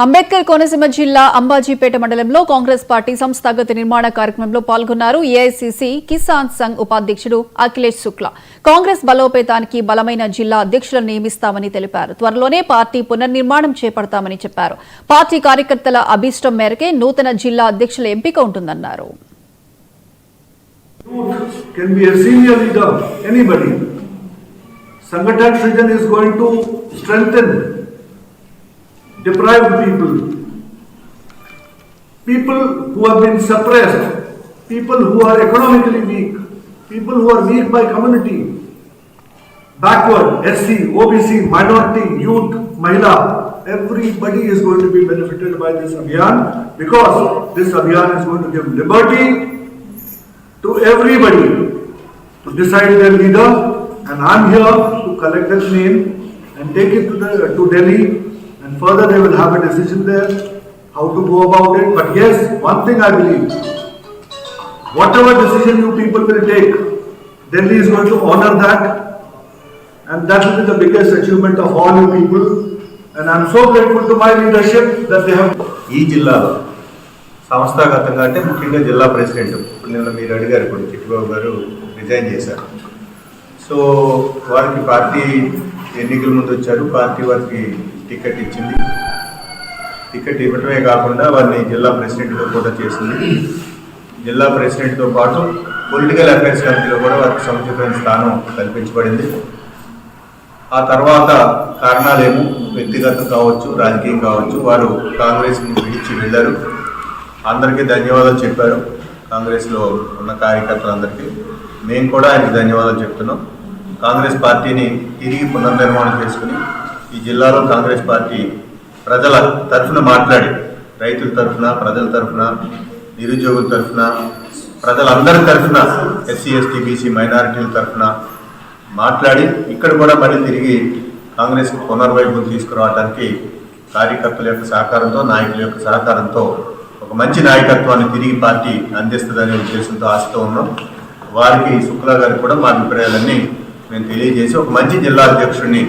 అంబేద్కర్ కోనసీమ జిల్లా అంబాజీపేట మండలంలో కాంగ్రెస్ పార్టీ సంస్థాగత నిర్మాణ కార్యక్రమంలో పాల్గొన్నారు ఏఐసీసీ కిసాన్ సంఘ్ ఉపాధ్యక్షుడు అఖిలేష్ శుక్లా. కాంగ్రెస్ బలోపేతానికి బలమైన జిల్లా అధ్యక్షులను నియమిస్తామని తెలిపారు. త్వరలోనే పార్టీ పునర్నిర్మాణం చేపడతామని చెప్పారు. పార్టీ కార్యకర్తల అభిష్టం మేరకే నూతన జిల్లా అధ్యక్షుల ఎంపిక ఉంటుందన్నారు. Deprived people who have been suppressed, people who are economically weak, people who are weak by community, backward, SC, OBC, minority, youth, Mahila, everybody is going to be benefited by this Abhiyan, because this Abhiyan is going to give liberty to everybody to decide their leader, and I am here to collect that name and take it to Delhi. And further they will have a decision there how to go about it. But yes, one thing I believe, whatever decision you people will take, Delhi is going to honor that, and that will be the biggest achievement of all you people. And I am so grateful to my leadership that they have. ఈ జిల్లాలో సంస్థాగతంగా అంటే ముఖ్యంగా జిల్లా president నిన్న మీరు అడిగారు, ఇప్పుడు చిట్టిబాబు గారు రిజైన్ చేశారు. సో వారికి పార్టీ ఎన్నికల ముందు వచ్చారు, పార్టీ వారికి టికెట్ ఇచ్చింది. టికెట్ ఇవ్వటమే కాకుండా వారిని జిల్లా ప్రెసిడెంట్గా కూడా చేసింది. జిల్లా ప్రెసిడెంట్తో పాటు పొలిటికల్ అఫైర్స్ కమిటీలో కూడా వారికి సముచితమైన స్థానం కల్పించబడింది. ఆ తర్వాత కారణాలేమో వ్యక్తిగతం కావచ్చు, రాజకీయం కావచ్చు, వారు కాంగ్రెస్ని విడిచి వెళ్ళారు. అందరికీ ధన్యవాదాలు చెప్పారు. కాంగ్రెస్లో ఉన్న కార్యకర్తలందరికీ మేము కూడా ఆయనకి ధన్యవాదాలు చెప్తున్నాం. కాంగ్రెస్ పార్టీని తిరిగి పునర్నిర్మాణం చేసుకుని ఈ జిల్లాలో కాంగ్రెస్ పార్టీ ప్రజల తరఫున మాట్లాడి, రైతుల తరఫున, ప్రజల తరఫున, నిరుద్యోగుల తరఫున, ప్రజలందరి తరఫున, ఎస్సీ ఎస్టీ బీసీ మైనారిటీల తరఫున మాట్లాడి ఇక్కడ కూడా మళ్ళీ తిరిగి కాంగ్రెస్ పునర్వైపు తీసుకురావడానికి కార్యకర్తల యొక్క సహకారంతో, నాయకుల యొక్క సహకారంతో ఒక మంచి నాయకత్వాన్ని తిరిగి పార్టీ అందిస్తుందనే ఉద్దేశంతో ఆశతో ఉన్నాం. వారికి శుక్లా గారికి కూడా మా అభిప్రాయాలన్నీ మేము తెలియజేసి ఒక మంచి జిల్లా అధ్యక్షుడిని